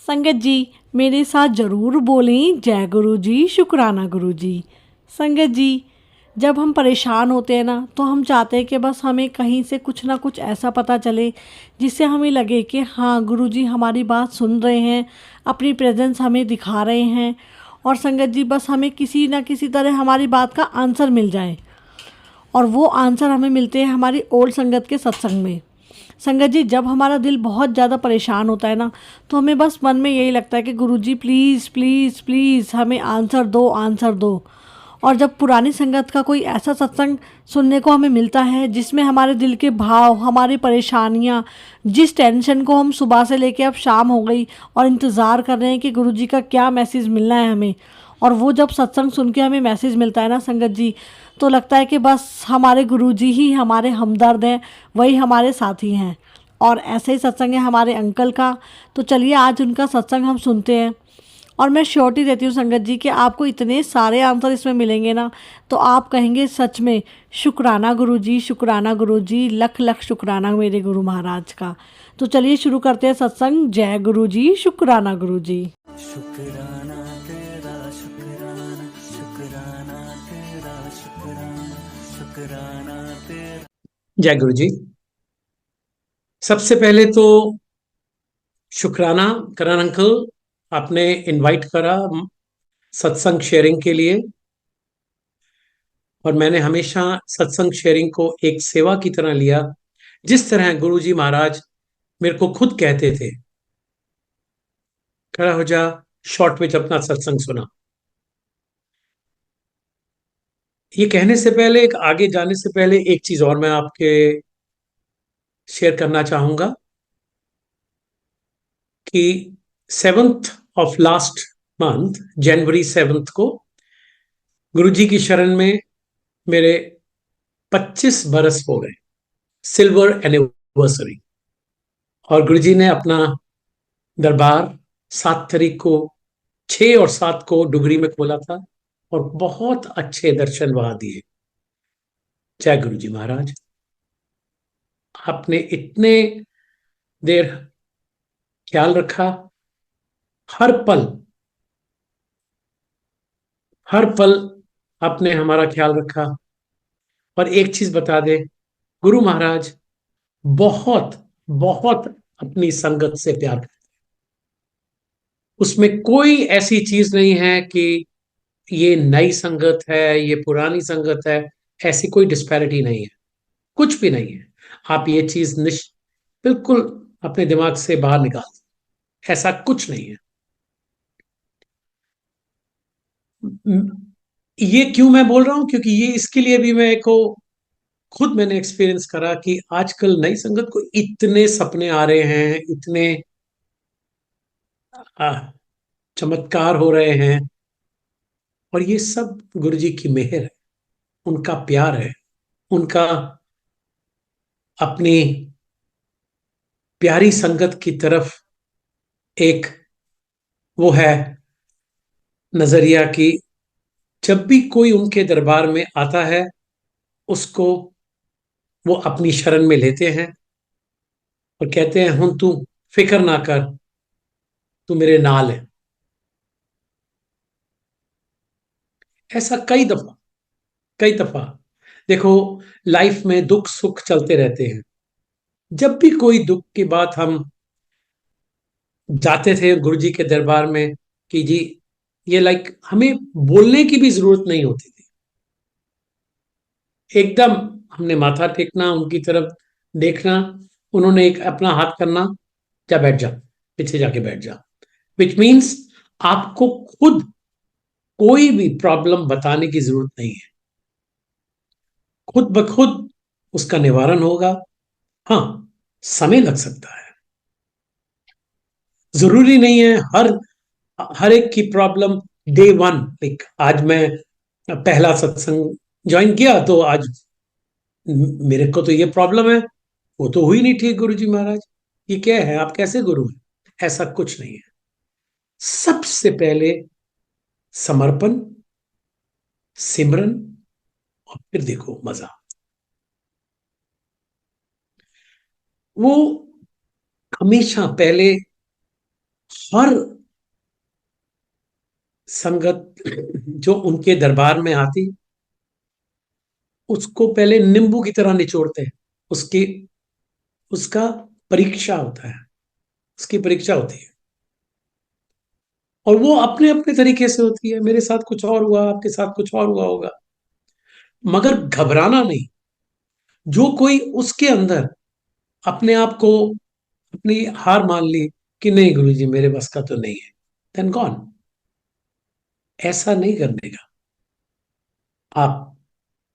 संगत जी, मेरे साथ ज़रूर बोलें जय गुरु जी, शुक्राना गुरु जी। संगत जी, जब हम परेशान होते हैं ना तो हम चाहते हैं कि बस हमें कहीं से कुछ ना कुछ ऐसा पता चले जिससे हमें लगे कि हाँ गुरु जी हमारी बात सुन रहे हैं, अपनी प्रेजेंस हमें दिखा रहे हैं। और संगत जी, बस हमें किसी ना किसी तरह हमारी बात का आंसर मिल जाए। और वो आंसर हमें मिलते हैं हमारी ओल्ड संगत के सत्संग में। संगत जी, जब हमारा दिल बहुत ज़्यादा परेशान होता है ना तो हमें बस मन में यही लगता है कि गुरुजी प्लीज़ प्लीज़ प्लीज़ हमें आंसर दो, आंसर दो। और जब पुरानी संगत का कोई ऐसा सत्संग सुनने को हमें मिलता है जिसमें हमारे दिल के भाव, हमारी परेशानियाँ, जिस टेंशन को हम सुबह से लेके अब शाम हो गई और इंतज़ार कर रहे हैं कि गुरुजी का क्या मैसेज मिलना है हमें, और वो जब सत्संग सुन के हमें मैसेज मिलता है ना संगत जी, तो लगता है कि बस हमारे गुरुजी ही हमारे हमदर्द हैं, वही हमारे साथी हैं। और ऐसे ही सत्संग है हमारे अंकल का। तो चलिए आज उनका सत्संग हम सुनते हैं। और मैं श्योरिटी देती हूँ संगत जी कि आपको इतने सारे आंसर इसमें मिलेंगे ना, तो आप कहेंगे सच में शुक्राना गुरु जी, शुक्राना गुरु जी, लख लख शुक्राना मेरे गुरु महाराज का। तो चलिए शुरू करते हैं सत्संग। जय गुरु जी, शुक्राना गुरु जी। शुक्राना तेरा शुक्राना, शुक्राना तेरा शुक्राना, शुक्राना तेरा। जय गुरु जी। सबसे पहले तो शुक्राना करण अंकल, आपने इनवाइट करा सत्संग शेयरिंग के लिए। और मैंने हमेशा सत्संग शेयरिंग को एक सेवा की तरह लिया। जिस तरह गुरु जी महाराज मेरे को खुद कहते थे, खड़ा हो जा, शॉर्ट में अपना सत्संग सुना। ये कहने से पहले, एक आगे जाने से पहले, एक चीज और मैं आपके शेयर करना चाहूंगा कि 7th ऑफ लास्ट मंथ, जनवरी 7 को गुरु जी की शरण में मेरे 25 बरस हो गए, सिल्वर एनिवर्सरी। और गुरुजी ने अपना दरबार 7 तारीख को, 6 और 7 को डुगरी में खोला था और बहुत अच्छे दर्शन वहां दिए। जय गुरु जी महाराज। आपने इतने देर ख्याल रखा, हर पल हर पल आपने हमारा ख्याल रखा। और एक चीज बता दे, गुरु महाराज बहुत बहुत अपनी संगत से प्यार करते। उसमें कोई ऐसी चीज नहीं है कि ये नई संगत है, ये पुरानी संगत है। ऐसी कोई डिस्पैरिटी नहीं है, कुछ भी नहीं है। आप ये चीज बिल्कुल अपने दिमाग से बाहर निकाल दें, ऐसा कुछ नहीं है। ये क्यों मैं बोल रहा हूं, क्योंकि ये इसके लिए भी मैं को खुद मैंने एक्सपीरियंस करा कि आजकल नई संगत को इतने सपने आ रहे हैं, इतने आ, चमत्कार हो रहे हैं। और ये सब गुरु जी की मेहर है, उनका प्यार है, उनका अपनी प्यारी संगत की तरफ एक वो है नजरिया कि जब भी कोई उनके दरबार में आता है, उसको वो अपनी शरण में लेते हैं और कहते हैं, हुन तू फिक्र ना कर, तू मेरे नाल है। ऐसा कई दफा देखो, लाइफ में दुख सुख चलते रहते हैं। जब भी कोई दुख की बात, हम जाते थे गुरु जी के दरबार में कि जी, ये लाइक हमें बोलने की भी जरूरत नहीं होती थी। एकदम हमने माथा टेकना, उनकी तरफ देखना, उन्होंने एक अपना हाथ करना, जा बैठ जा, पीछे जाके बैठ जा। विच मीन्स आपको खुद कोई भी प्रॉब्लम बताने की जरूरत नहीं है, खुद ब खुद उसका निवारण होगा। हाँ, समय लग सकता है, जरूरी नहीं है हर एक की प्रॉब्लम डे 1। लाइक आज मैं पहला सत्संग ज्वाइन किया तो आज मेरे को तो ये प्रॉब्लम है, वो तो हुई नहीं ठीक गुरु जी महाराज, ये क्या है, आप कैसे गुरु हैं? ऐसा कुछ नहीं है। सबसे पहले समर्पण, सिमरन, और फिर देखो मजा। वो हमेशा पहले हर संगत जो उनके दरबार में आती, उसको पहले नींबू की तरह निचोड़ते हैं। उसकी उसका परीक्षा होता है, उसकी परीक्षा होती है, और वो अपने अपने तरीके से होती है। मेरे साथ कुछ और हुआ, आपके साथ कुछ और हुआ होगा, मगर घबराना नहीं। जो कोई उसके अंदर अपने आप को, अपनी हार मान ली कि नहीं गुरुजी मेरे बस का तो नहीं है, देन गॉन। ऐसा नहीं करने का। आप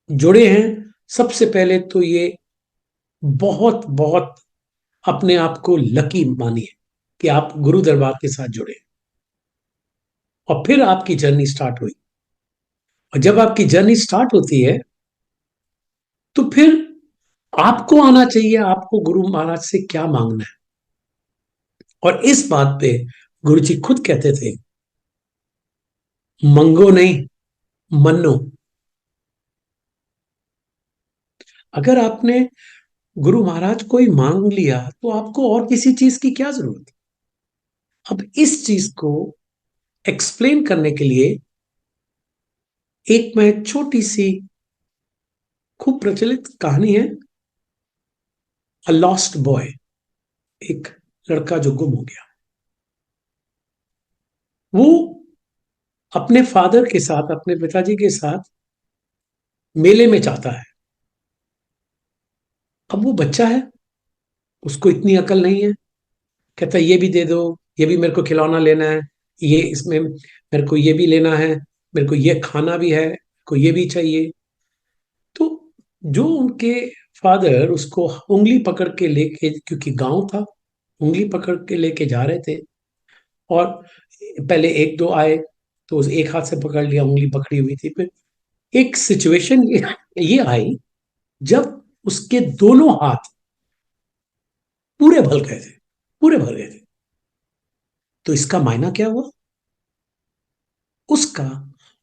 जुड़े हैं, सबसे पहले तो ये बहुत बहुत अपने आप को लकी मानिए कि आप गुरु दरबार के साथ जुड़े, और फिर आपकी जर्नी स्टार्ट हुई। और जब आपकी जर्नी स्टार्ट होती है तो फिर आपको आना चाहिए आपको गुरु महाराज से क्या मांगना है। और इस बात पे गुरु जी खुद कहते थे, मंगो नहीं, मन्नो। अगर आपने गुरु महाराज को ही मांग लिया तो आपको और किसी चीज की क्या जरूरत। अब इस चीज को एक्सप्लेन करने के लिए एक मैं छोटी सी खूब प्रचलित कहानी है, अ लॉस्ट बॉय, एक लड़का जो गुम हो गया। वो अपने फादर के साथ, अपने पिताजी के साथ मेले में जाता है। अब वो बच्चा है, उसको इतनी अकल नहीं है। कहता है ये भी दे दो, ये भी मेरे को खिलौना लेना है, ये इसमें मेरे को ये भी लेना है, मेरे को ये खाना भी है, को ये भी चाहिए। तो जो उनके फादर उसको उंगली पकड़ के लेके, क्योंकि गांव था, उंगली पकड़ के लेके जा रहे थे, और पहले एक दो आए तो उस एक हाथ से पकड़ लिया, उंगली पकड़ी हुई थी। फिर एक सिचुएशन ये आई जब उसके दोनों हाथ पूरे भर गए थे, पूरे भर गए थे। तो इसका मायना क्या हुआ, उसका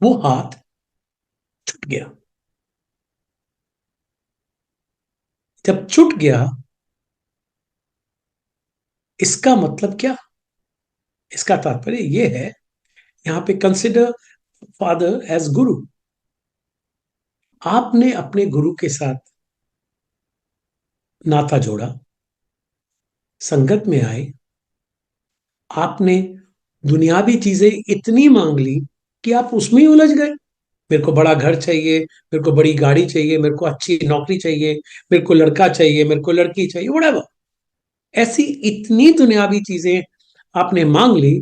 वो हाथ छूट गया। जब छूट गया, इसका मतलब क्या, इसका तात्पर्य यह है, यहां पे कंसिडर फादर एज गुरु। आपने अपने गुरु के साथ नाता जोड़ा, संगत में आए, आपने दुनियावी चीजें इतनी मांग ली कि आप उसमें ही उलझ गए। मेरे को बड़ा घर चाहिए, मेरे को बड़ी गाड़ी चाहिए, मेरे को अच्छी नौकरी चाहिए, मेरे को लड़का चाहिए, मेरे को लड़की चाहिए, व्हाटएवर। ऐसी इतनी दुनियावी चीजें आपने मांग ली,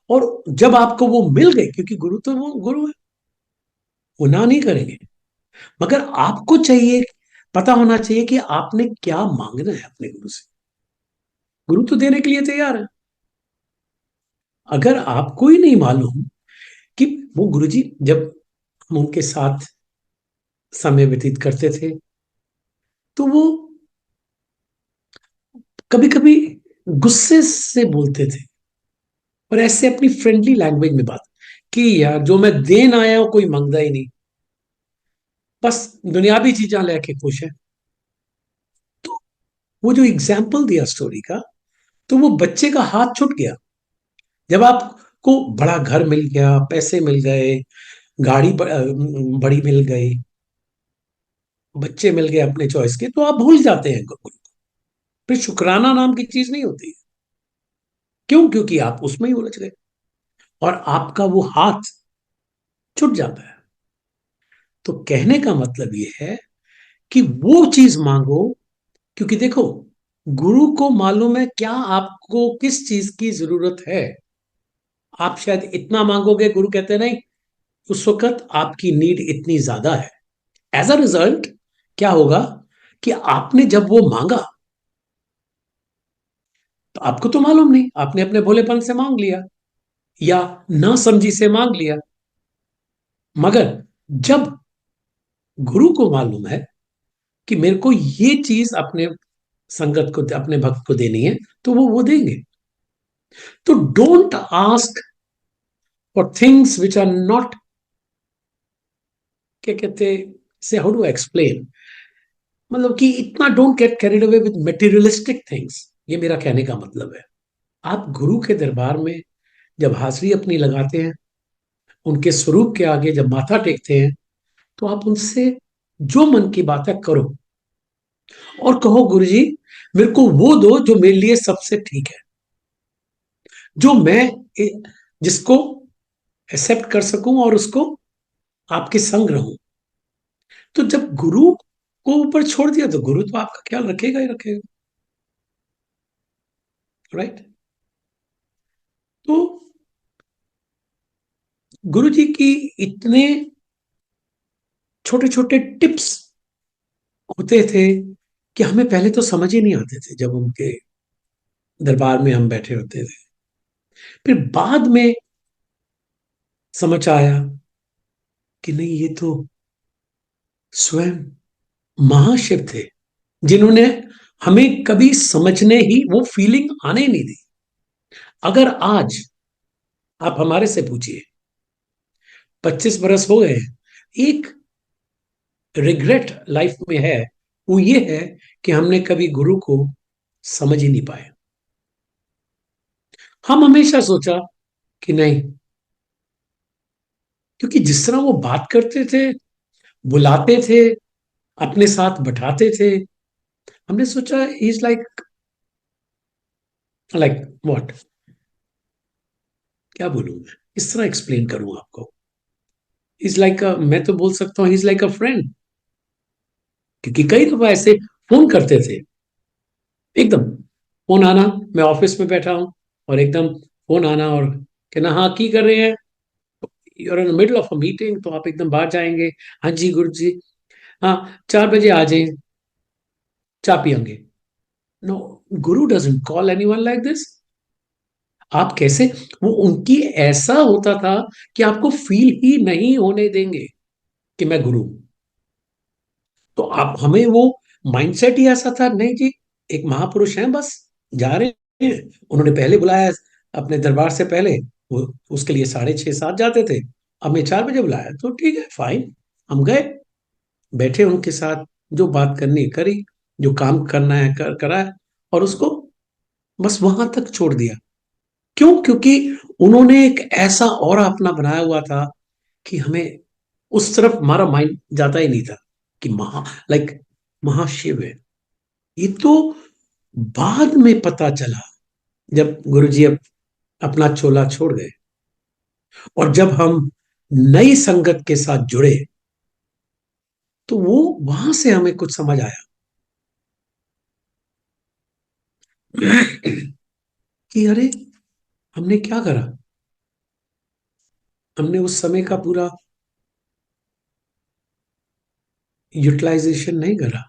और जब आपको वो मिल गई, क्योंकि गुरु तो वो गुरु है, वो ना नहीं करेंगे। मगर आपको चाहिए, पता होना चाहिए कि आपने क्या मांगना है अपने गुरु से। गुरु तो देने के लिए तैयार है। अगर आपको ही नहीं मालूम कि वो गुरुजी, जब हम उनके साथ समय व्यतीत करते थे तो वो कभी कभी गुस्से से बोलते थे, और ऐसे अपनी फ्रेंडली लैंग्वेज में बात, कि यार जो मैं देन आया हूं कोई मांगता ही नहीं, बस दुनियावी चीजें लेके खुश है। तो वो जो एग्जाम्पल दिया स्टोरी का, तो वो बच्चे का हाथ छूट गया। जब आपको बड़ा घर मिल गया, पैसे मिल गए, गाड़ी बड़ी मिल गई, बच्चे मिल गए अपने चॉइस के, तो आप भूल जाते हैं गुरु। फिर शुक्राना नाम की चीज नहीं होती। क्यों? क्योंकि आप उसमें ही उलझ गए, और आपका वो हाथ छूट जाता है। तो कहने का मतलब ये है कि वो चीज मांगो, क्योंकि देखो, गुरु को मालूम है क्या आपको किस चीज की जरूरत है। आप शायद इतना मांगोगे, गुरु कहते नहीं, उस वक्त आपकी नीड इतनी ज्यादा है। एज अ रिजल्ट क्या होगा कि आपने जब वो मांगा, तो आपको तो मालूम नहीं, आपने अपने भोलेपन से मांग लिया या ना समझी से मांग लिया। मगर जब गुरु को मालूम है कि मेरे को ये चीज अपने संगत को, अपने भक्त को देनी है, तो वो देंगे। तो don't ask for things which are not, क्या कहते, से हाउ डू एक्सप्लेन, मतलब कि इतना don't get carried away with materialistic things, ये मेरा कहने का मतलब है। आप गुरु के दरबार में जब हाजिरी अपनी लगाते हैं, उनके स्वरूप के आगे जब माथा टेकते हैं, तो आप उनसे जो मन की बात है करो, और कहो गुरु जी मेरे को वो दो जो मेरे लिए सबसे ठीक है, जो मैं जिसको एक्सेप्ट कर सकूं और उसको आपके संग रहूं। तो जब गुरु को ऊपर छोड़ दिया तो गुरु तो आपका ख्याल रखेगा ही रखेगा, राइट। तो गुरु जी की इतने छोटे छोटे टिप्स होते थे कि हमें पहले तो समझ ही नहीं आते थे जब उनके दरबार में हम बैठे होते थे। फिर बाद में समझ आया कि नहीं, ये तो स्वयं महाशिव थे, जिन्होंने हमें कभी समझने ही वो फीलिंग आने नहीं दी। अगर आज आप हमारे से पूछिए, 25 बरस हो गए, एक रिग्रेट लाइफ में है, वो ये है कि हमने कभी गुरु को समझ ही नहीं पाए। हम हमेशा सोचा कि नहीं, क्योंकि जिस तरह वो बात करते थे, बुलाते थे, अपने साथ बैठाते थे, हमने सोचा he is like like what, क्या बोलूं मैं, इस तरह एक्सप्लेन करूं आपको। इज लाइक मैं तो बोल सकता हूँ इज लाइक अ फ्रेंड, क्योंकि कई दफा ऐसे फोन करते थे, एकदम फोन आना, मैं ऑफिस में बैठा हूं और एकदम फोन आना और कहना हाँ की कर रहे हैं, you're in the middle of a meeting, तो आप एकदम बाहर जाएंगे, हाँ जी गुरु जी, हाँ 4 बजे आ जाए, चाय पियेंगे। No, Guru doesn't call anyone like this. आप कैसे, वो उनकी ऐसा होता था कि आपको फील ही नहीं होने देंगे कि मैं गुरु हूं। तो आप हमें वो माइंडसेट ही ऐसा था, नहीं जी एक महापुरुष हैं, बस जा रहे हैं, उन्होंने पहले बुलाया अपने दरबार से पहले, वो उसके लिए 6:30 7 जाते थे, अब मैं 4 बजे बुलाया तो ठीक है फाइन। हम गए, बैठे उनके साथ, जो बात करनी है करी, जो काम करना है करा है, और उसको बस वहां तक छोड़ दिया। क्यों? क्योंकि उन्होंने एक ऐसा और अपना बनाया हुआ था कि हमें उस तरफ हमारा माइंड जाता ही नहीं था कि लाइक महाशिव है। ये तो बाद में पता चला, जब गुरुजी अपना चोला छोड़ गए और जब हम नई संगत के साथ जुड़े, तो वो वहां से हमें कुछ समझ आया कि अरे हमने क्या करा, हमने उस समय का पूरा यूटिलाइजेशन नहीं करा,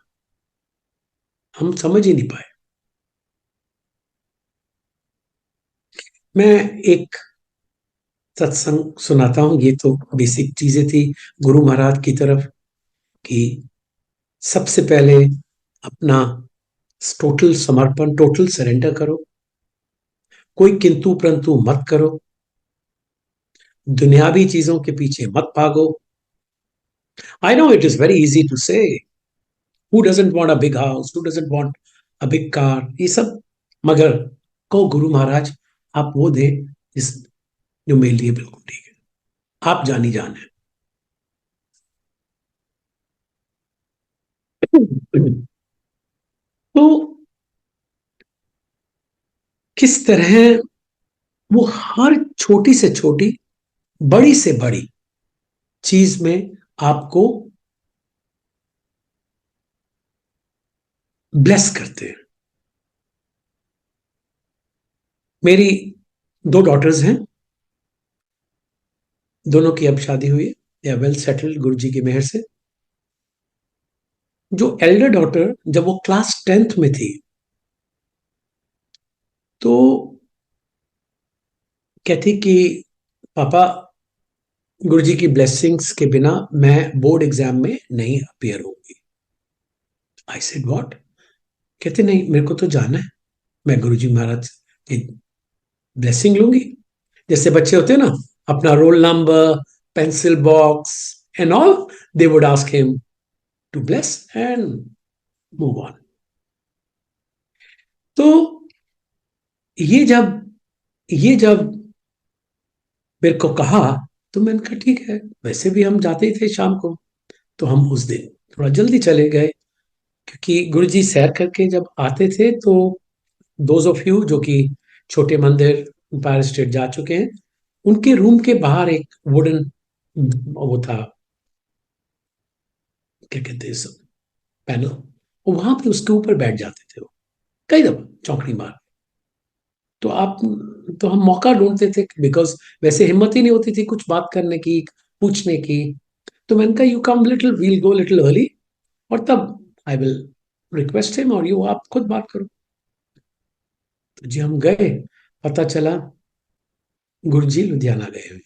हम समझ ही नहीं पाए। मैं एक सत्संग सुनाता हूं, ये तो बेसिक चीजें थी गुरु महाराज की तरफ, कि सबसे पहले अपना टोटल समर्पण, टोटल सरेंडर करो, कोई किंतु परंतु मत करो, दुनियावी चीजों के पीछे मत भागो। I know it is very easy to say, who doesn't want a big house, who doesn't want a big car, ये सब, मगर कहो गुरु महाराज आप वो दे जिस जो मेरे लिए बिल्कुल ठीक है, आप जानी जान है। तो किस तरह वो हर छोटी से छोटी, बड़ी से बड़ी चीज में आपको ब्लेस करते हैं। मेरी 2 डॉटर्स हैं, दोनों की अब शादी हुई है, या वेल सेटल्ड गुरु जी की मेहर से। जो एल्डर डॉटर जब वो क्लास 10th में थी, तो कहती कि पापा गुरु जी की ब्लेसिंग्स के बिना मैं बोर्ड एग्जाम में नहीं अपियर होंगी। I said what? कहते नहीं मेरे को तो जाना है, मैं गुरु जी महाराज की ब्लेसिंग लूंगी। जैसे बच्चे होते हैं ना, अपना roll number, pencil box and all, they would ask him to bless and move on. तो ये जब ये जब मेरे को कहा, तो मैंने कहा ठीक है, वैसे भी हम जाते ही थे शाम को, तो हम उस दिन थोड़ा जल्दी चले गए, क्योंकि गुरुजी सैर करके जब आते थे तो दोज ऑफ यू जो कि छोटे मंदिर एम्पायर स्टेट जा चुके हैं, उनके रूम के बाहर एक वुडन वो था, क्या कहते हैं, पैनल, वहां पे उसके ऊपर बैठ जाते थे वो, कई दफा चौकड़ी मार। तो आप तो हम मौका ढूंढते थे, बिकॉज वैसे हिम्मत ही नहीं होती थी कुछ बात करने की, पूछने की। तो मैंने कहा you come little, we'll go little early, और तब आई विल रिक्वेस्ट हिम, और यू आप खुद बात करो। तो जी हम गए, पता चला गुरुजी लुधियाना गए हुए,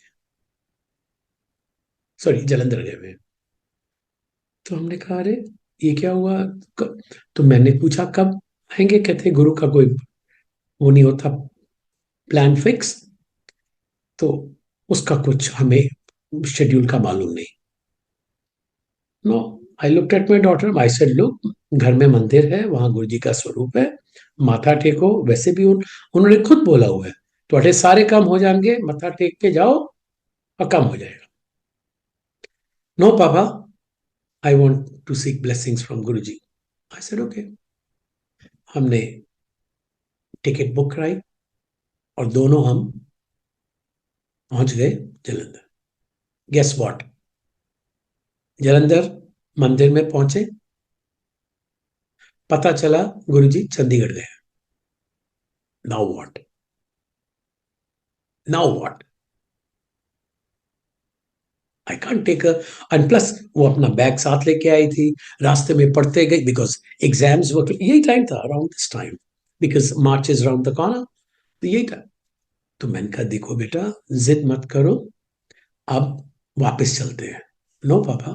सॉरी जलंधर गए हुए। तो हमने कहा अरे ये क्या हुआ? तो मैंने पूछा कब आएंगे, कहते गुरु का कोई वो नहीं होता प्लान फिक्स, तो उसका कुछ हमें शेड्यूल का मालूम नहीं। No, I looked at my daughter, I said look, घर में मंदिर है, वहां गुरु जी का स्वरूप है, माथा टेको। वैसे भी उन्होंने खुद बोला हुआ है तुम्हारे सारे काम हो जाएंगे, माथा टेक के जाओ और काम हो जाएगा। No papa, I want to seek blessings from guru ji. I said okay. हमने टिकट बुक कराई और दोनों हम पहुंच गए जलंधर। गेस व्हाट, जलंधर मंदिर में पहुंचे, पता चला गुरुजी चंडीगढ़ गए। Now what, now what, I can't take a, and plus वो अपना बैग साथ लेके आई थी, रास्ते में पढ़ते गए, बिकॉज एग्जाम्स वर, यही टाइम था around this time, because March is around the corner, तो यही टाइम। तो मैंने कहा देखो बेटा, जिद मत करो, अब वापस चलते हैं। नो पापा,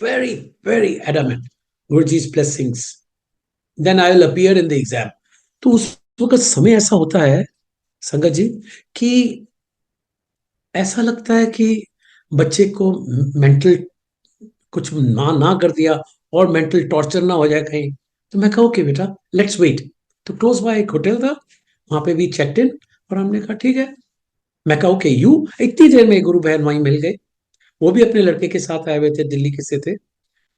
वेरी वेरी एडमेंट, गुरुजी's blessings, then I will appear in the exam. तो उस वक्त समय ऐसा होता है संगत जी कि ऐसा लगता है कि बच्चे को मेंटल कुछ ना ना कर दिया और मेंटल टॉर्चर ना हो जाए कहीं। तो मैं कहा ओके बेटा, लेट्स वेट। तो क्लोज बाय एक होटल था, वहां पे भी चेक इन, और हमने कहा ठीक है। मैं कहा ओके यू, इतनी देर में गुरु बहन वहीं मिल गए, वो भी अपने लड़के के साथ आए हुए थे, दिल्ली के से थे।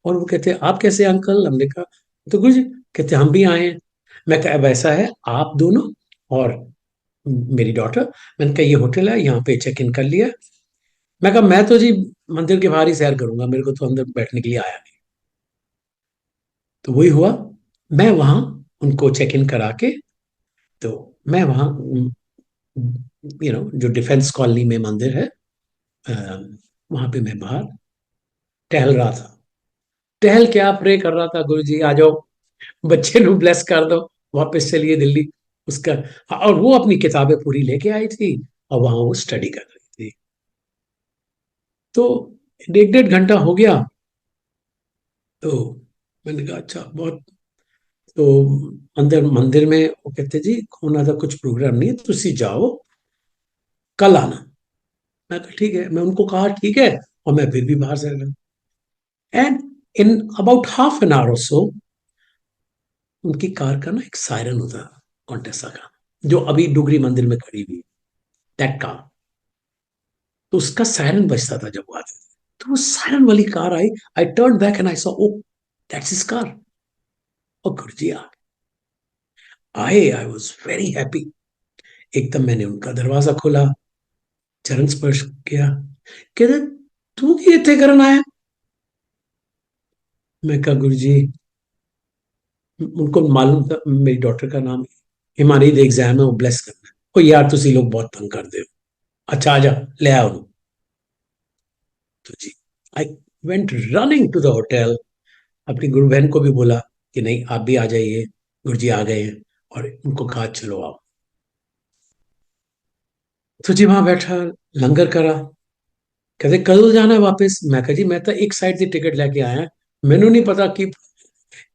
और वो कहते आप कैसे अंकल? हमने कहा तो गुरु जी, कहते हम भी आए हैं। मैं कहा वैसा है, आप दोनों और मेरी डॉटर। मैंने कहा ये होटल है, यहाँ पे चेक इन कर लिया। मैं कहा मैं तो जी मंदिर के बाहर ही सैर करूंगा, मेरे को तो अंदर बैठने के लिए आया नहीं। तो वही हुआ, मैं वहां उनको चेक इन करा के, तो मैं वहां जो डिफेंस कॉलोनी में मंदिर है, वहां पे मैं बाहर टहल रहा था। टहल क्या, प्रे कर रहा था, गुरु जी आ जाओ, बच्चे ਨੂੰ ब्लेस कर दो, वापस चलिए दिल्ली। उसका, और वो अपनी किताबें पूरी लेके आई थी, और वहां वो स्टडी कर रही थी। तो 1.5 घंटा हो गया। तो मैंने कहा अच्छा बहुत। तो अंदर मंदिर में वो कहते जी होना था कुछ प्रोग्राम नहीं है, तुसी जाओ, कल आना। मैं कहा ठीक है, मैं उनको कहा ठीक है, और मैं फिर भी बाहर से गया। And in about half an hour और सो, उनकी कार का ना एक सायरन होता, कॉन्टेसा का, जो अभी डुगरी मंदिर में खड़ी हुई, दैट कार। तो उसका सायरन बजता था जब वो आते थे। तो वो सायरन वाली कार आई, I turn back and I saw oh, that's his car. और गुरुजी आए, आई वॉज वेरी हैप्पी। एकदम मैंने उनका दरवाजा खोला, चरण स्पर्श किया, कहते तू की इतने करन आया? मैं कहा गुरुजी, उनको मालूम था मेरी डॉटर का नाम हिमानी द एग्जाम है, वो ब्लेस करना है। ओ यार तुसी लोग बहुत तंग कर दे हो, अच्छा आजा ले आओ। तो ji I went running to the hotel, अपनी गुरु बहन को भी बोला कि नहीं आप भी आ जाइए, गुरु जी आ गए हैं, और उनको कहा चलो आओ। तो जी वहां बैठा, लंगर करा, कहते कल जाना है वापस। मैं कहा जी मैं तो एक साइड से टिकट लेके आया, मैनू नहीं पता कि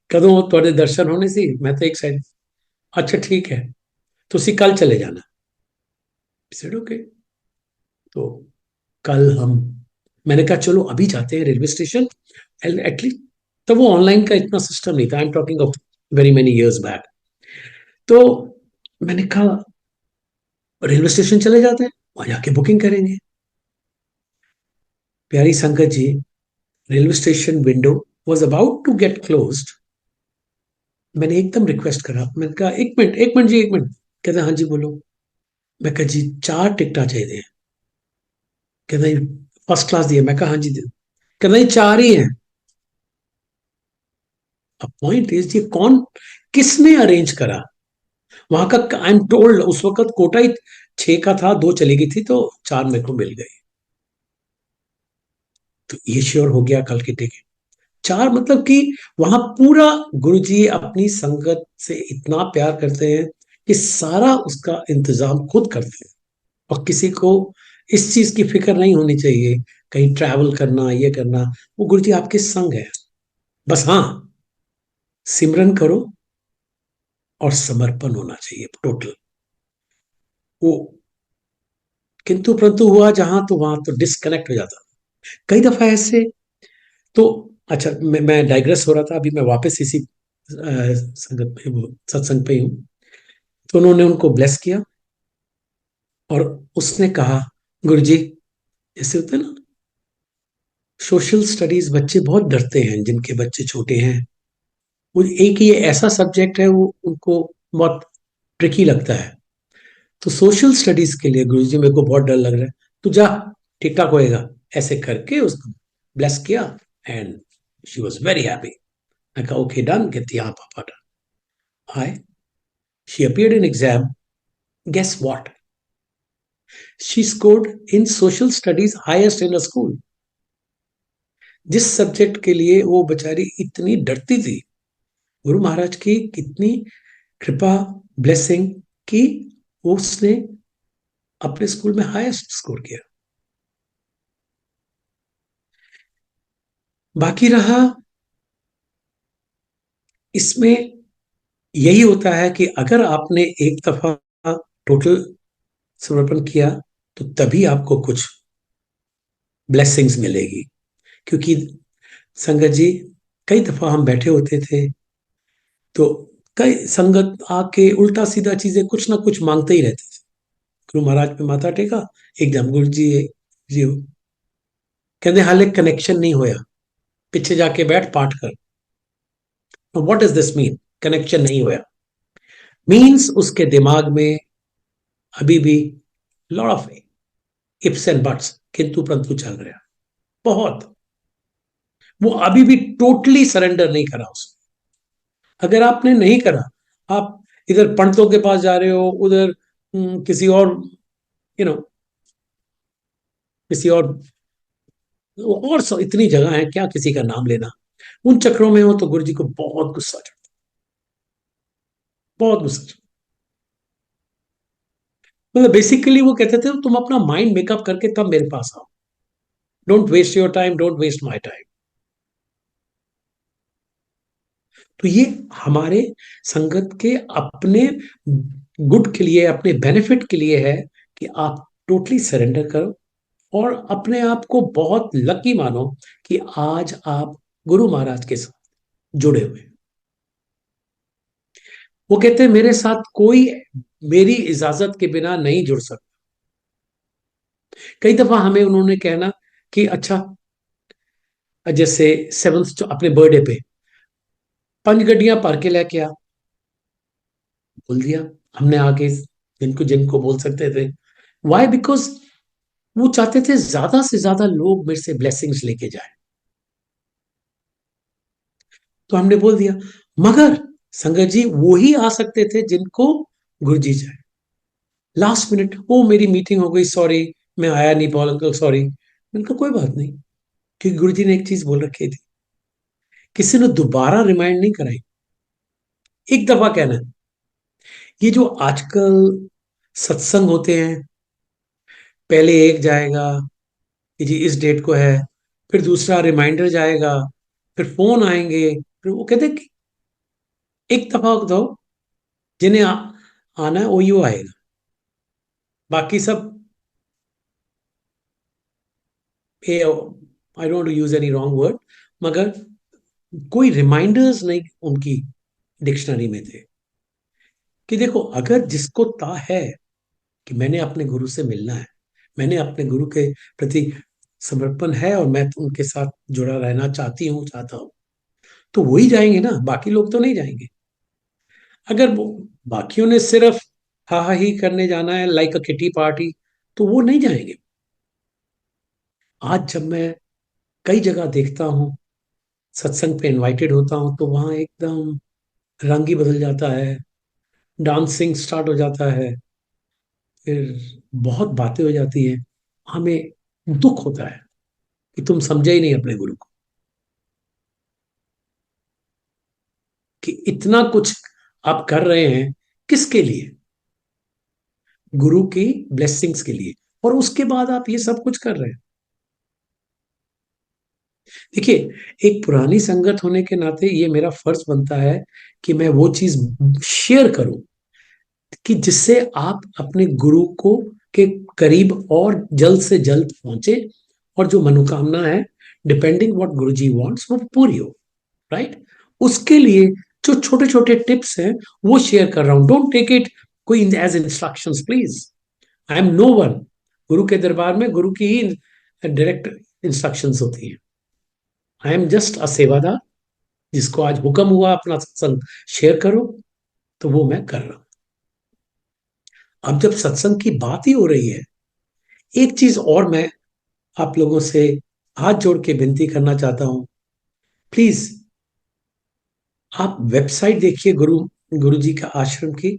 कदों थोड़े दर्शन होने सी, मैं तो एक साइड। अच्छा ठीक है, तुसी कल चले जाना। Said okay. तो कल हम, मैंने कहा चलो अभी जाते हैं रेलवे स्टेशन एटलीस्ट। तो वो ऑनलाइन का इतना सिस्टम नहीं था, I am talking of very many years back. तो मैंने कहा रेलवे स्टेशन चले जाते हैं, वहां जाके बुकिंग करेंगे। प्यारी संगत ji, railway station window was about to get closed. मैंने एकदम रिक्वेस्ट करा, मैंने कहा एक मिनट जी, एक मिनट। कहते हाँ जी बोलो। मैं कहा जी 4 टिकटा चाहिए। कहते नहीं, फर्स्ट क्लास दिए। मैं कहा हाँ जी दे। कहते नहीं, 4 ही हैं। अब पॉइंट इज, ये कौन, किसने अरेंज करा वहां का? आई एम टोल्ड उस वक्त कोटा ही 6 का था, 2 चली गई थी, तो 4 मेरे को मिल गई। तो ये श्योर हो गया कल की टिकट। 4 मतलब कि वहां पूरा, गुरुजी अपनी संगत से इतना प्यार करते हैं कि सारा उसका इंतजाम खुद करते हैं। और किसी को इस चीज की फिक्र नहीं होनी चाहिए, कहीं ट्रैवल करना, ये करना। वो गुरुजी आपके संग है। बस हाँ, सिमरन करो और समर्पण होना चाहिए टोटल। वो किंतु परंतु हुआ जहां, तो वहां तो डिस्कनेक्ट हो जाता। कई दफा ऐसे। तो अच्छा, मैं डाइग्रेस हो रहा था, अभी मैं वापस इसी संगत पे, सत्संग पे ही हूँ। तो उन्होंने उनको ब्लेस किया और उसने कहा, गुरुजी, जैसे होते हैं ना, सोशल स्टडीज बच्चे बहुत डरते हैं, जिनके बच्चे छोटे हैं। वो एक ये ऐसा सब्जेक्ट है, वो उनको बहुत ट्रिकी लगता है। तो सोशल स्टडीज के लिए, गुरुजी मेरे को बहुत डर लग रहा है, तू जा, ठीक ठाक होएगा। ऐसे करके उसको ब्लेस किया and she was very happy. मैं कहा ओके डन, कहती हाँ पापा done. Hi, she appeared in exam. Guess what? She scored in social studies highest in a school. जिस सब्जेक्ट के लिए वो बेचारी इतनी डरती थी, गुरु महाराज की कितनी कृपा, ब्लेसिंग की, उसने अपने स्कूल में हाईएस्ट स्कोर किया। बाकी रहा, इसमें यही होता है कि अगर आपने एक दफा टोटल समर्पण किया, तो तभी आपको कुछ ब्लेसिंग्स मिलेगी। क्योंकि संगत जी, कई दफा हम बैठे होते थे, तो कई संगत आके उल्टा सीधा चीजें कुछ ना कुछ मांगते ही रहते थे। गुरु महाराज पे माथा टेका, एकदम गुरु जी, जी कहते हाले कनेक्शन नहीं होया, पीछे जाके बैठ पाठ कर। What is this mean, connection नहीं होया? मीन्स उसके दिमाग में अभी भी lot of ifs and buts, किंतु परंतु चल रहा, बहुत। वो अभी भी टोटली सरेंडर नहीं करा उसने। अगर आपने नहीं करा, आप इधर पंडितों के पास जा रहे हो, उधर किसी और, यू नो, किसी और इतनी जगह है, क्या किसी का नाम लेना, उन चक्रों में हो, तो गुरु जी को बहुत गुस्सा चढ़ता, बहुत गुस्सा चढ़ता। मतलब बेसिकली वो कहते थे तुम अपना माइंड मेकअप करके तब मेरे पास आओ, don't waste your time, don't waste my time. तो ये हमारे संगत के अपने गुड के लिए, अपने बेनिफिट के लिए है कि आप टोटली सरेंडर करो और अपने आप को बहुत लकी मानो कि आज आप गुरु महाराज के साथ जुड़े हुए हैं। वो कहते हैं मेरे साथ कोई मेरी इजाजत के बिना नहीं जुड़ सकता। कई दफा हमें उन्होंने कहना कि अच्छा, जैसे 7th अपने बर्थडे पे 5 गड्डियां भर के लेके आ, बोल दिया हमने आगे, जिनको जिनको बोल सकते थे। वाई? बिकॉज वो चाहते थे ज्यादा से ज्यादा लोग मेरे से ब्लेसिंग्स लेके जाए। तो हमने बोल दिया, मगर संगत जी वो ही आ सकते थे जिनको गुरु जी जाए। लास्ट मिनट, ओ मेरी मीटिंग हो गई, सॉरी मैं आया नहीं, बोल अंकल सॉरी। मैंने कहा कोई बात नहीं, क्योंकि गुरु जी ने एक चीज बोल रखी थी, किसी ने दोबारा रिमाइंड नहीं कराई, एक दफा कहना है। ये जो आजकल सत्संग होते हैं, पहले एक जाएगा कि जी इस डेट को है, फिर दूसरा रिमाइंडर जाएगा, फिर फोन आएंगे, फिर वो कहते हैं कि एक दफा दो, जिन्हें आना है वही वो आएगा, बाकी सब I don't use any wrong word, मगर कोई रिमाइंडर्स नहीं उनकी डिक्शनरी में थे कि देखो, अगर जिसको ता है कि मैंने अपने गुरु से मिलना है, मैंने अपने गुरु के प्रति समर्पण है और मैं उनके साथ जुड़ा रहना चाहता हूं, तो वही जाएंगे ना, बाकी लोग तो नहीं जाएंगे। अगर वो बाकियों ने सिर्फ हा हा ही करने जाना है, लाइक अ किटी पार्टी, तो वो नहीं जाएंगे। आज जब मैं कई जगह देखता हूँ, सत्संग पे इनवाइटेड होता हूँ, तो वहां एकदम रंग ही बदल जाता है, डांसिंग स्टार्ट हो जाता है, फिर बहुत बातें हो जाती हैं। हमें दुख होता है कि तुम समझे ही नहीं अपने गुरु को, कि इतना कुछ आप कर रहे हैं किसके लिए? गुरु की ब्लेसिंग्स के लिए, और उसके बाद आप ये सब कुछ कर रहे हैं। देखिए, एक पुरानी संगत होने के नाते ये मेरा फर्ज बनता है कि मैं वो चीज शेयर करूं कि जिससे आप अपने गुरु को के करीब और जल्द से जल्द पहुंचे, और जो मनोकामना है, depending what Guru ji wants, वो पूरी हो। राइट? उसके लिए जो छोटे छोटे टिप्स हैं वो शेयर कर रहा हूं। डोंट टेक इट कोई as instructions please. I am no one. गुरु के दरबार में गुरु की ही डायरेक्ट इंस्ट्रक्शंस होती हैं। आई एम जस्ट अ सेवादार, जिसको आज हुक्म हुआ अपना सत्संग शेयर करो, तो वो मैं कर रहा हूं। अब जब सत्संग की बात ही हो रही है, एक चीज और मैं आप लोगों से हाथ जोड़ के विनती करना चाहता हूं। प्लीज, आप वेबसाइट देखिए गुरु जी का आश्रम की,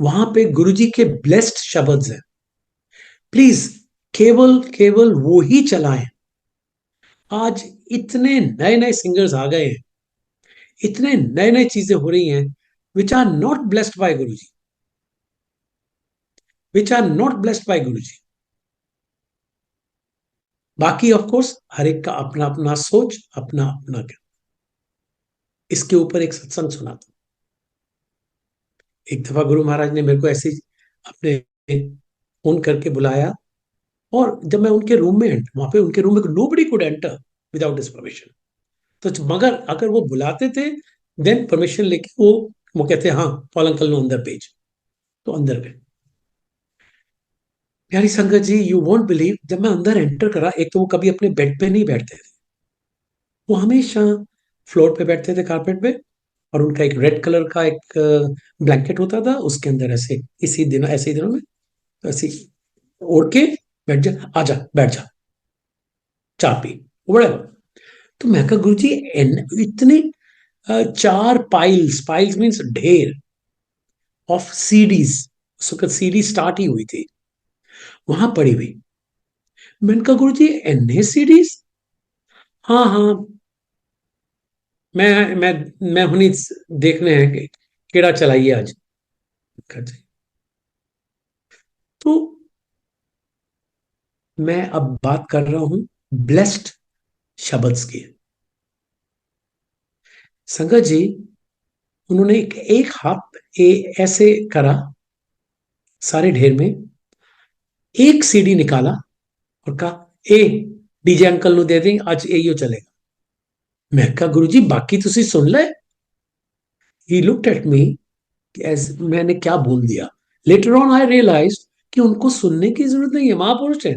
वहां पे गुरु जी के ब्लेस्ड शब्द हैं। प्लीज, केवल केवल वो ही चलाएं। आज इतने नए नए सिंगर्स आ गए हैं, इतने नए नए चीजें हो रही हैं, which are not blessed by guru ji, which are not blessed by guru ji. बाकी ऑफ कोर्स हर एक का अपना अपना सोच, अपना अपना क्या। इसके ऊपर एक सत्संग सुना था। एक दफा गुरु महाराज ने मेरे को ऐसे ही अपने फोन करके बुलाया, और जब मैं उनके रूम में, वहां पे उनके रूम में nobody could enter without his permission. तो मगर अगर वो बुलाते थे, देन परमिशन लेके वो कहते हाँ पॉल अंकल नो अंदर भेज, तो अंदर गए। प्यारी संगत जी, यू वोंट बिलीव, जब मैं अंदर एंटर करा, एक तो वो कभी अपने बेड पे नहीं बैठते थे, वो हमेशा फ्लोर पे बैठते थे, कारपेट पे, और उनका एक रेड कलर का एक ब्लैंकेट होता था, उसके अंदर ऐसे ऐसे ही दिनों में तो ऐसे ही ओढ़ के बैठ जा, आजा बैठ जा, चाय पी, बड़े। तो मैं कहा गुरु जी, इतने 4 पाइल्स, पाइल्स मीन्स ढेर ऑफ सीडीज, उस वक्त सीडी स्टार्ट ही हुई थी, वहां पड़ी हुई। मैंने कहा गुरु जी, एनए सीडीज? हाँ हाँ, मैं हुनी देखने हैं कि केड़ा चलाइए आज। कहा, "जी।" तो मैं अब बात कर रहा हूं ब्लेस्ड शब्द्स की। संगत जी, उन्होंने एक हाथ ऐसे करा, सारे ढेर में एक सीडी निकाला और कहा ए डीजे अंकल नु दे दें, आज यही चलेगा। मैं कहा गुरु जी, बाकी तुसी सुन ले। He looked at me, as मैंने क्या बोल दिया। लेटर ऑन आई रियलाइज कि उनको सुनने की जरूरत नहीं है, महापुरुष है,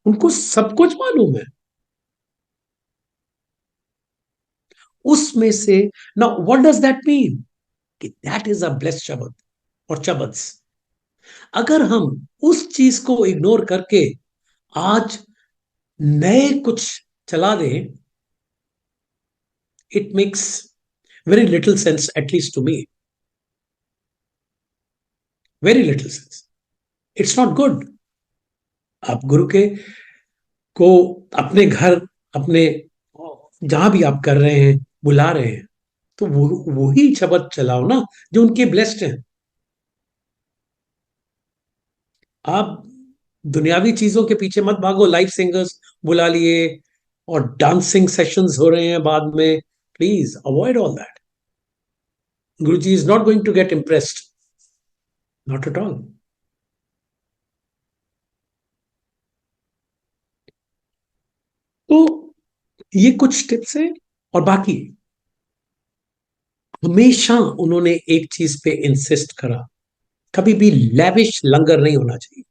उनको सब कुछ मालूम है। उसमें से ना, व्हाट डज दैट मीन? कि दैट इज अ ब्लेस्ड शब्द और शब्द्स। अगर हम उस चीज को इग्नोर करके आज नए कुछ चला दें, it makes very little sense, at least to me, very little sense. It's not good. आप गुरु के को अपने घर, अपने जहां भी आप कर रहे हैं, बुला रहे हैं, तो वो ही शब्द चलाओ ना जो उनके ब्लेस्ड हैं। आप दुनियावी चीजों के पीछे मत भागो, लाइव सिंगर्स बुला लिए और डांसिंग सेशंस हो रहे हैं बाद में। Please avoid all that. Guru ji is not going to get impressed, not at all. तो ये कुछ टिप्स हैं, और बाकी हमेशा उन्होंने एक चीज पे इंसिस्ट करा कभी भी लैविश लंगर नहीं होना चाहिए।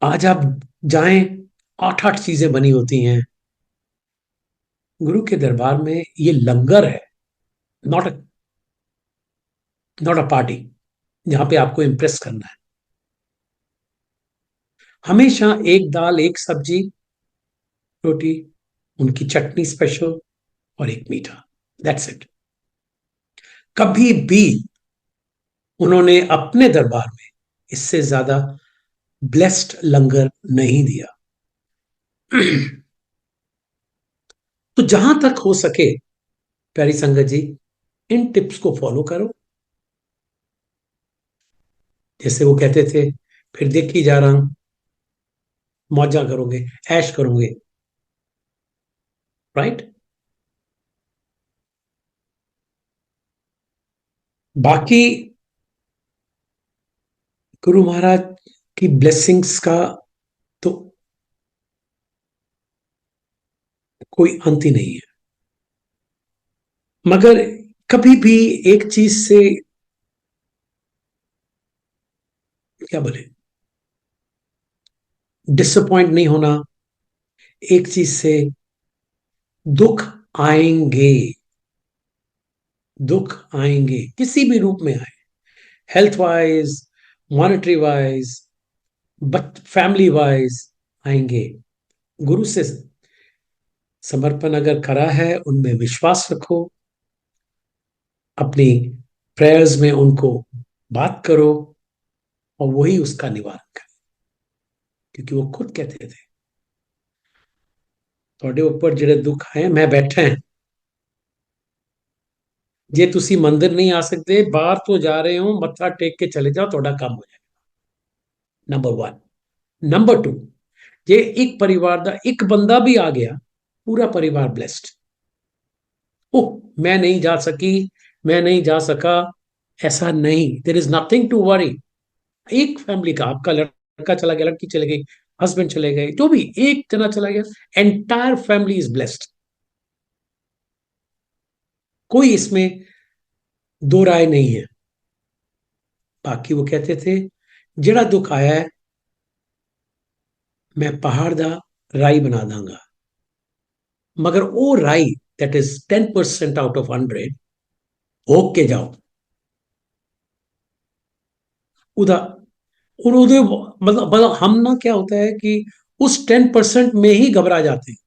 आज आप जाएं, 8-8 चीजें बनी होती हैं। गुरु के दरबार में ये लंगर है, नॉट अ पार्टी जहां पे आपको इंप्रेस करना है। हमेशा एक दाल, एक सब्जी, रोटी, उनकी चटनी स्पेशल और एक मीठा, दैट्स इट। कभी भी उन्होंने अपने दरबार में इससे ज्यादा ब्लेस्ड लंगर नहीं दिया। तो जहां तक हो सके प्यारी संगत जी, इन टिप्स को फॉलो करो। जैसे वो कहते थे, फिर देख ही जा रहा हूं, मौजा करोगे, ऐश करोगे, राइट। बाकी गुरु महाराज की ब्लेसिंग्स का तो कोई अंत ही नहीं है। मगर कभी भी एक चीज से, क्या बोले, डिसअपॉइंट नहीं होना। एक चीज से दुख आएंगे, दुख आएंगे किसी भी रूप में आए, health wise, monetary wise, but family wise आएंगे। गुरु से समर्पण अगर करा है, उनमें विश्वास रखो, अपनी प्रेयर्स में उनको बात करो और वही उसका निवारण करे। क्योंकि वो खुद कहते थे, ਤੁਹਾਡੇ ਉੱਪਰ ਜਿਹੜੇ ਦੁੱਖ ਆਏ ਮੈਂ ਬੈਠਾ ਹਾਂ, ਜੇ ਤੁਸੀਂ ਮੰਦਿਰ ਨਹੀਂ ਆ ਸਕਦੇ, ਬਾਹਰ ਤੋਂ ਜਾ ਰਹੇ ਹੋ, ਮੱਥਾ ਟੇਕ ਕੇ ਚਲੇ ਜਾਓ, ਤੁਹਾਡਾ ਕੰਮ ਹੋ ਜਾਏਗਾ। ਨੰਬਰ 1। ਨੰਬਰ 2, ਜੇ ਇੱਕ ਪਰਿਵਾਰ ਦਾ ਇੱਕ ਬੰਦਾ ਵੀ ਆ ਗਿਆ, पूरा परिवार ब्लेस्ड। ओह, मैं नहीं जा सकी, मैं नहीं जा सका, ऐसा नहीं, there is nothing to worry. एक फैमिली का, आपका लड़का चला गया, लड़की चले गई, हस्बैंड चले गए, जो भी एक जना चला गया, एंटायर फैमिली इज ब्लेस्ड। कोई इसमें दो राय नहीं है। बाकी वो कहते थे, जेड़ा दुख आया है मैं पहाड़ दा राई बना दांगा, मगर वो राई दैट इज 10% आउट ऑफ 100 होक के जाओ उदा। और मतलब हम ना, क्या होता है कि उस 10% में ही घबरा जाते हैं।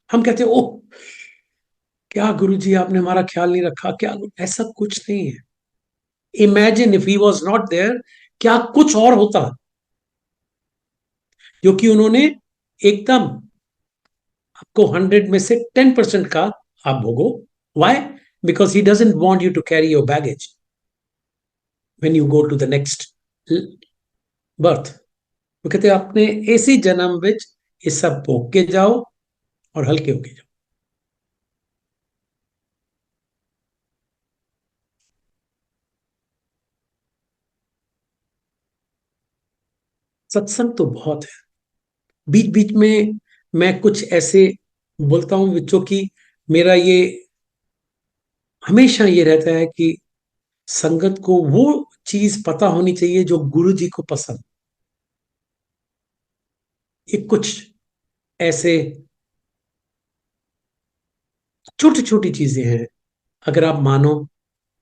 हम कहते हैं, ओह क्या गुरुजी आपने हमारा ख्याल नहीं रखा, क्या। ऐसा कुछ नहीं है। Imagine if he was not there, क्या कुछ और होता। क्योंकि उन्होंने एकदम आपको 100 में से 10% का आप भोगो। Why? Because he doesn't want you to carry your baggage when you go to the next birth. वो कहते हैं अपने इसी जन्म विच ये सब भोग के जाओ और हल्के होके जाओ। सत्संग तो बहुत है। बीच बीच में मैं कुछ ऐसे बोलता हूं बच्चों की, मेरा ये हमेशा ये रहता है कि संगत को वो चीज पता होनी चाहिए जो गुरु जी को पसंद। ये कुछ ऐसे छोटी छोटी चीजें हैं, अगर आप मानो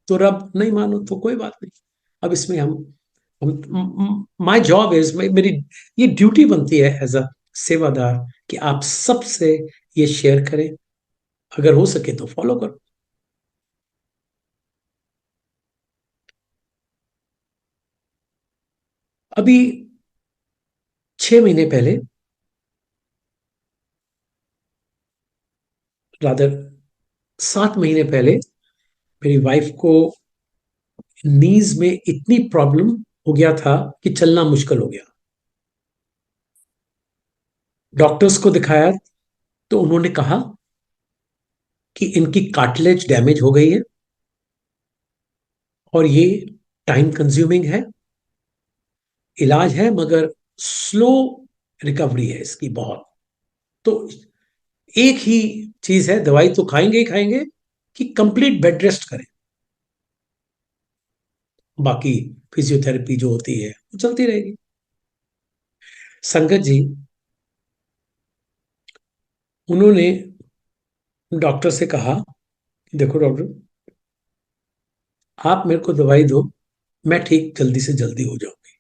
तो रब, नहीं मानो तो कोई बात नहीं। अब इसमें हम माय जॉब इज, मेरी ये ड्यूटी बनती है एज अ सेवादार कि आप सबसे ये शेयर करें, अगर हो सके तो फॉलो करो। अभी 6 महीने पहले, रादर 7 महीने पहले, मेरी वाइफ को नीज में इतनी प्रॉब्लम हो गया था कि चलना मुश्किल हो गया। डॉक्टर्स को दिखाया तो उन्होंने कहा कि इनकी कार्टिलेज डैमेज हो गई है और ये टाइम कंज्यूमिंग है, इलाज है मगर स्लो रिकवरी है इसकी बहुत। तो एक ही चीज है, दवाई तो खाएंगे ही खाएंगे कि कंप्लीट बेड रेस्ट करें। बाकी फिजियोथेरेपी जो होती है वो चलती रहेगी। संगत जी, उन्होंने डॉक्टर से कहा, देखो डॉक्टर, आप मेरे को दवाई दो, मैं ठीक जल्दी से जल्दी हो जाऊंगी।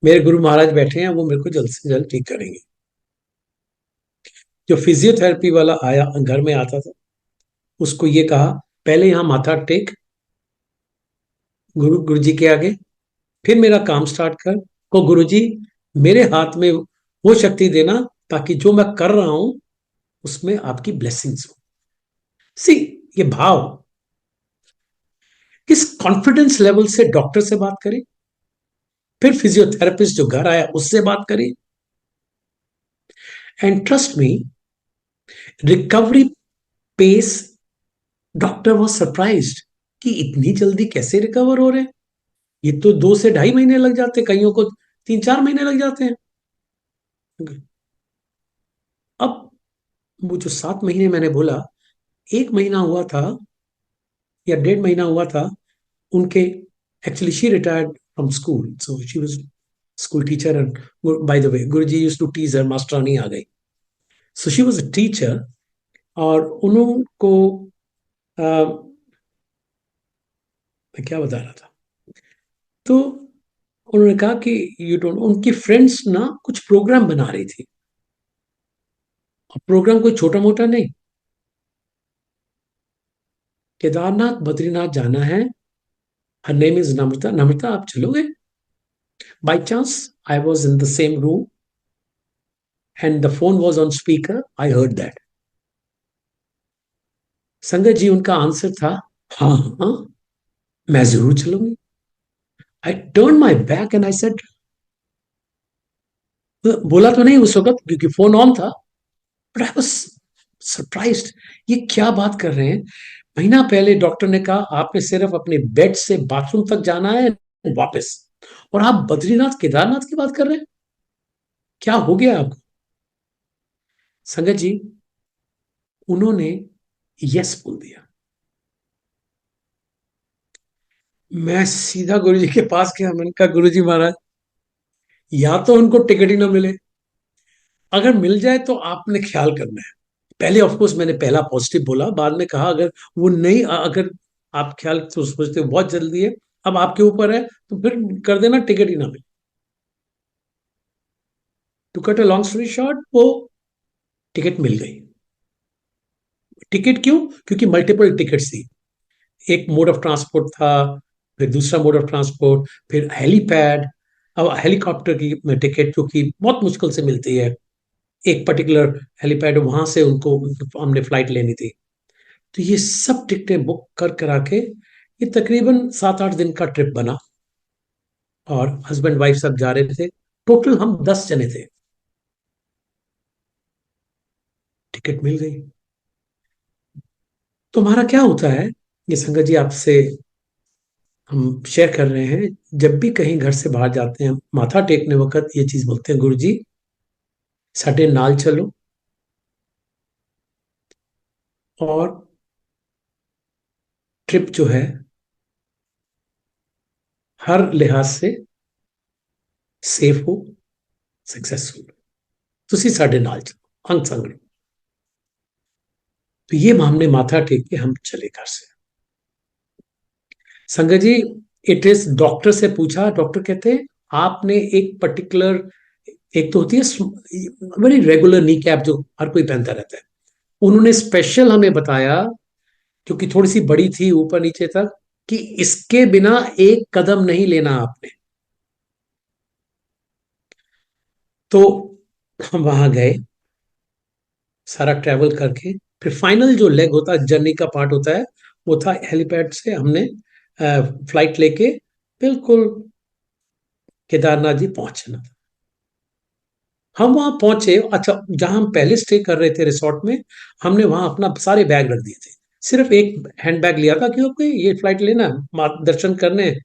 मेरे गुरु महाराज बैठे हैं, वो मेरे को जल्द से जल्द ठीक करेंगे। जो फिजियोथेरेपी वाला आया घर में आता था, उसको ये कहा, पहले यहां माथा टेक गुरु जी के आगे, फिर मेरा काम स्टार्ट कर। को गुरु जी मेरे हाथ में वो शक्ति देना ताकि जो मैं कर रहा हूं उसमें आपकी ब्लेसिंग्स हो। सी, ये भाव, किस कॉन्फिडेंस लेवल से डॉक्टर से बात करें, फिर फिजियोथेरेपिस्ट जो घर आया उससे बात करें। And trust me, recovery pace, doctor was surprised कि इतनी जल्दी कैसे रिकवर हो रहे हैं। ये तो 2 से ढाई महीने लग जाते, कईयों को 3-4 महीने लग जाते हैं। अब वो जो 7 महीने मैंने बोला, 1 महीना हुआ था या 1.5 महीना हुआ था उनके, actually she retired from school, so she was school teacher. And by the way, Guruji used to tease her, मास्टरानी आ गई, so she was a teacher. और उनको मैं क्या बता रहा था, तो उन्होंने कहा कि यू डोंट, उनकी फ्रेंड्स ना कुछ प्रोग्राम बना रही थी, और प्रोग्राम कोई छोटा मोटा नहीं, केदारनाथ बद्रीनाथ जाना है। हर नेम इज नम्रता, नम्रता आप चलोगे? By chance I was in the same room and the phone was on speaker, I heard that. संगत जी, उनका आंसर था, हाँ हाँ, मैं जरूर चलूंगी। I turn my back and I said, बोला तो नहीं उस वक्त क्योंकि फोन ऑन था, बट आई वॉज सरप्राइज्ड। ये क्या बात कर रहे हैं? महीना पहले डॉक्टर ने कहा आपने सिर्फ अपने बेड से बाथरूम तक जाना है वापस, और आप बद्रीनाथ केदारनाथ की बात कर रहे हैं? क्या हो गया आपको? संगत जी, उन्होंने यस बोल दिया। मैं सीधा गुरु जी के पास गया, मैंने कहा गुरु जी महाराज, या तो उनको टिकट ही ना मिले, अगर मिल जाए तो आपने ख्याल करना है। पहले ऑफ कोर्स मैंने पहला पॉजिटिव बोला, बाद में कहा अगर वो नहीं, अगर आप ख्याल तो सोचते हो बहुत जल्दी है, अब आपके ऊपर है, तो फिर कर देना, टिकट ही ना मिले। To cut a long story short, वो टिकट मिल गई। टिकट क्यों? क्योंकि मल्टीपल टिकट्स थी। एक मोड ऑफ ट्रांसपोर्ट था, फिर दूसरा मोड ऑफ ट्रांसपोर्ट, फिर हेलीपैड, अब हेलीकॉप्टर की टिकट जो कि बहुत मुश्किल से मिलती है, एक पर्टिकुलर हेलीपैड, वहां से उनको हमने फ्लाइट लेनी थी। तो ये सब टिकटें बुक कर करा के ये तकरीबन 7-8 दिन का ट्रिप बना, और हस्बैंड वाइफ सब जा रहे थे। टोटल हम 10 जने थे। टिकट मिल गई। तो हमारा क्या होता है, ये संगत जी आपसे हम शेयर कर रहे हैं, जब भी कहीं घर से बाहर जाते हैं माथा टेकने वक्त ये चीज बोलते हैं, गुरु जी साडे नाल चलो, और ट्रिप जो है हर लिहाज से सेफ हो, सक्सेसफुल। तुसी साडे नाल चलो, अंग संग। तो ये हमने माथा टेक के हम चले घर से। संगत जी, इट इज, डॉक्टर से पूछा, डॉक्टर कहते हैं आपने एक पर्टिकुलर, एक तो होती है वेरी रेगुलर नी कैप जो हर कोई पहनता रहता है, उन्होंने स्पेशल हमें बताया, क्योंकि थोड़ी सी बड़ी थी ऊपर नीचे तक, कि इसके बिना एक कदम नहीं लेना आपने। तो हम वहां गए, सारा ट्रैवल करके, फिर फाइनल जो लेग होता है, जर्नी का पार्ट होता है, वो था हेलीपैड से हमने फ्लाइट लेके बिल्कुल केदारनाथ जी पहुंचना था। हम वहां पहुंचे, अच्छा जहां हम पहले स्टे कर रहे थे रिसोर्ट में, हमने वहां अपना सारे बैग रख दिए थे, सिर्फ एक हैंड बैग लिया था, क्योंकि ये फ्लाइट लेना, दर्शन करने,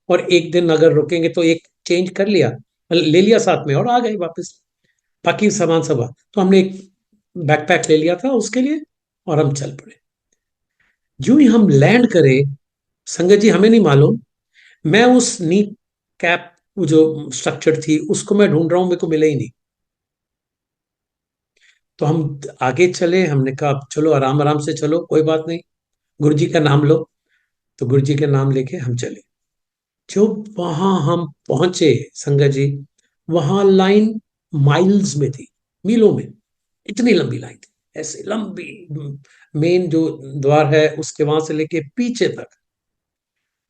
और एक दिन अगर रुकेंगे तो एक चेंज कर लिया, ले लिया साथ में, और आ गए वापस, बाकी सामान सब तो हमने एक बैकपैक ले लिया था उसके लिए, और हम चल पड़े। जो ही हम लैंड करे, संगत जी हमें नहीं मालूम, मैं उस नी कैप वो जो स्ट्रक्चर थी उसको मैं ढूंढ रहा हूं, मेरे को मिला ही नहीं। तो हम आगे चले, हमने कहा "अब चलो आराम आराम से चलो, कोई बात नहीं, गुरुजी का नाम लो"। तो गुरुजी के नाम लेके हम चले। जो वहां हम पहुंचे संगत जी, वहां लाइन माइल्स में थी, मीलों में, इतनी लंबी लाइन थी, ऐसे लंबी। मेन जो द्वार है उसके वहां से लेके पीछे तक।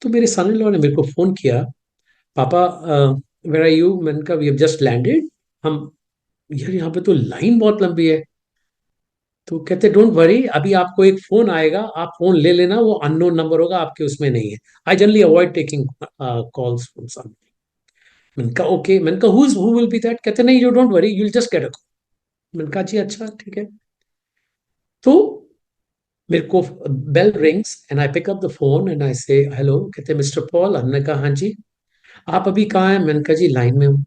तो मेरे सन इन लॉ ने मेरे को फोन किया, "पापा, वेयर आर यू"। मैंने कहा, "वी हैव जस्ट लैंडेड"। हम, यार यहाँ पे तो लाइन बहुत लंबी है। तो कहते, "डोंट वरी, अभी आपको एक फोन आएगा, आप फोन ले लेना, वो अननोन नंबर होगा, आपके उसमें नहीं है। I generally avoid taking calls from some". मैंने कहा, "ओके"। मैंने कहा, हु विल बी दैट"। कहते, "नहीं, you don't worry, you will just get a call". मैंने कहा, "जी अच्छा, ठीक है"। तो मेरे को bell rings and I pick up the phone and I say hello. कहते, "मिस्टर पॉल"। हमने कहा, "हाँ जी"। "आप अभी कहाँ हैं"। मैंने कहा, "जी लाइन में हूँ"।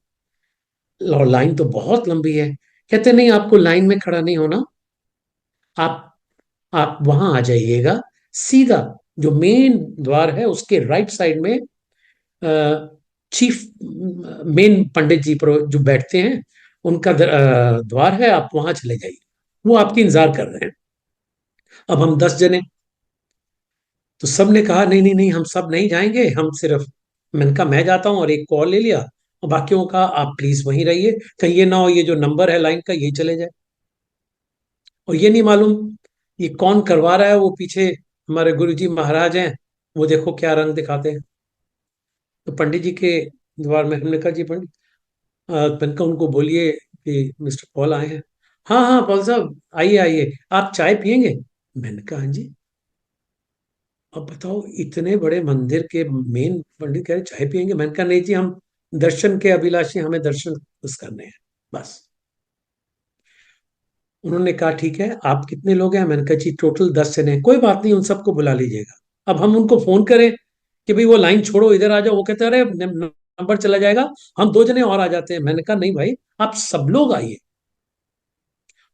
"और लाइन तो बहुत लंबी है"। कहते, "नहीं, आपको लाइन में खड़ा नहीं होना, आप आप वहां आ जाइएगा, सीधा जो मेन द्वार है उसके राइट साइड में चीफ मेन पंडित जी जो बैठते हैं, उनका द्वार है, आप वहां चले जाइए, वो आपकी इंतजार कर रहे हैं"। अब हम 10 जने, तो सब ने कहा, "नहीं नहीं नहीं, हम सब नहीं जाएंगे, हम सिर्फ"। मैंने कहा, "मैं जाता हूँ"। और एक कॉल ले लिया, और बाकियों का, "आप प्लीज वहीं रहिए, कहीं ये ना हो ये जो नंबर है लाइन का यही चले जाए"। और ये नहीं मालूम ये कौन करवा रहा है, वो पीछे हमारे गुरुजी महाराज हैं, वो देखो क्या रंग दिखाते हैं। तो पंडित जी के द्वार में हमने कहा, "जी पंडित"। मैंने कहा, "उनको बोलिए कि मिस्टर पॉल आए हैं"। "हाँ हाँ पॉल साहब, आइए आइए, आप चाय पियेंगे"। मैंने कहा, "हाँ जी"। अब बताओ, इतने बड़े मंदिर के मेन पंडित कह रहे चाय पियेंगे। मैंने कहा, "नहीं जी, हम दर्शन के अभिलाषी, हमें दर्शन बस करने हैं, बस"। उन्होंने कहा, "ठीक है, आप कितने लोग हैं"। मैंने कहा, "जी टोटल 10 जने हैं"। "कोई बात नहीं, उन सबको बुला लीजिएगा"। अब हम उनको फोन करें कि भाई वो लाइन छोड़ो, इधर आ जाओ, वो कहते हैं, "अरे नंबर चला जाएगा, हम 2 जने और आ जाते हैं"। मैंने कहा, "नहीं भाई, आप सब लोग आइए"।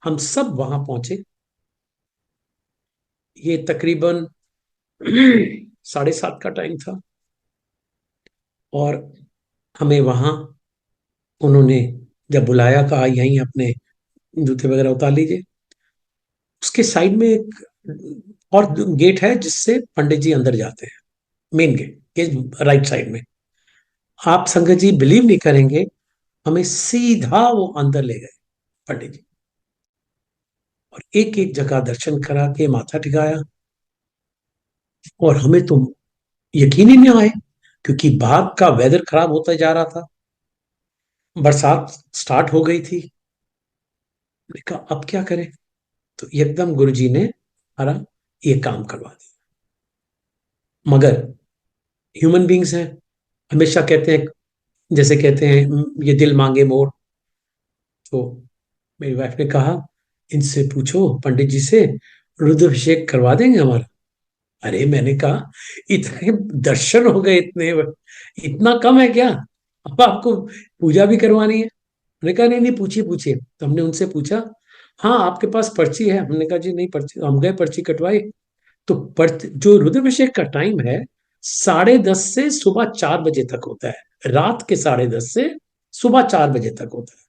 हम सब वहां पहुंचे। ये तकरीबन 7:30 का टाइम था। और हमें वहां उन्होंने जब बुलाया, कहा, "यहीं अपने जूते वगैरह उतार लीजिए"। उसके साइड में एक और गेट है जिससे पंडित जी अंदर जाते हैं, मेन गेट के राइट साइड में। आप संगत जी बिलीव नहीं करेंगे, हमें सीधा वो अंदर ले गए पंडित जी, और एक एक जगह दर्शन करा के माथा टिकाया। और हमें तो यकीन ही नहीं आए, क्योंकि बाहर का वेदर खराब होता जा रहा था, बरसात स्टार्ट हो गई थी। मैंने कहा, अब क्या करें। तो एकदम गुरुजी ने हमारा ये काम करवा दिया। मगर ह्यूमन बींग्स हैं, हमेशा कहते हैं, जैसे कहते हैं, ये दिल मांगे मोर"। तो मेरी वाइफ ने कहा, "इनसे पूछो पंडित जी से, रुद्राभिषेक करवा देंगे हमारा"। अरे मैंने कहा, इतने दर्शन हो गए, इतने, इतना कम है क्या, अब आपको पूजा भी करवानी है"। मैंने कहा, "नहीं नहीं, पूछिए पूछिए"। तो हमने उनसे पूछा, "हाँ आपके पास पर्ची है"। हमने कहा, "जी नहीं पर्ची"। हम गए, पर्ची कटवाई। तो जो रुद्राभिषेक का टाइम है, 10:30 से सुबह 4 बजे तक होता है, रात के 10:30 से सुबह 4 बजे तक होता है।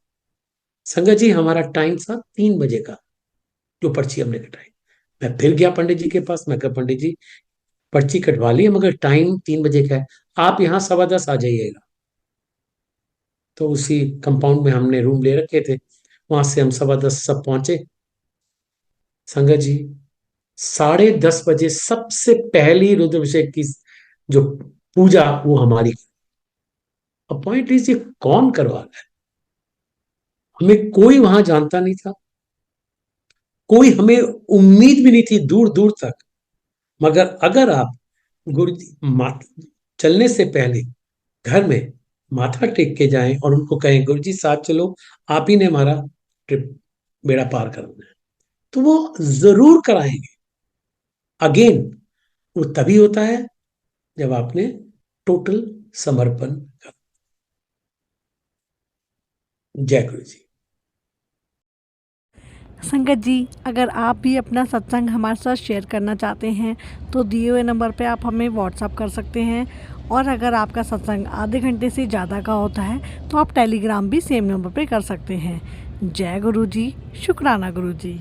संगत जी, हमारा टाइम था 3 बजे का, जो पर्ची हमने कटाई। मैं फिर गया पंडित जी के पास, मैं कहा, "पंडित जी, पर्ची कटवा ली है, मगर टाइम 3 बजे का है, आप यहाँ 10:15 आ जाइएगा"। तो उसी कंपाउंड में हमने रूम ले रखे थे, वहां से हम 10:15 सब पहुंचे। संगत जी, 10:30 बजे सबसे पहली रुद्राभिषेक की जो पूजा वो हमारी। अब पॉइंट इज, ये कौन करवा रहा है, हमें कोई वहां जानता नहीं था, कोई हमें उम्मीद भी नहीं थी दूर दूर तक। मगर अगर आप गुरु चलने से पहले घर में माथा टेक के जाएं और उनको कहें, "गुरु जी साथ चलो, आप ही ने हमारा ट्रिप बेड़ा पार करना है", तो वो जरूर कराएंगे। अगेन, वो तभी होता है जब आपने टोटल समर्पण कर। जय गुरु जी। संगत जी, अगर आप भी अपना सत्संग हमारे साथ शेयर करना चाहते हैं तो दिए हुए नंबर पे आप हमें व्हाट्सअप कर सकते हैं। और अगर आपका सत्संग आधे घंटे से ज़्यादा का होता है तो आप टेलीग्राम भी सेम नंबर पे कर सकते हैं। जय गुरु जी, शुक्राना गुरु जी।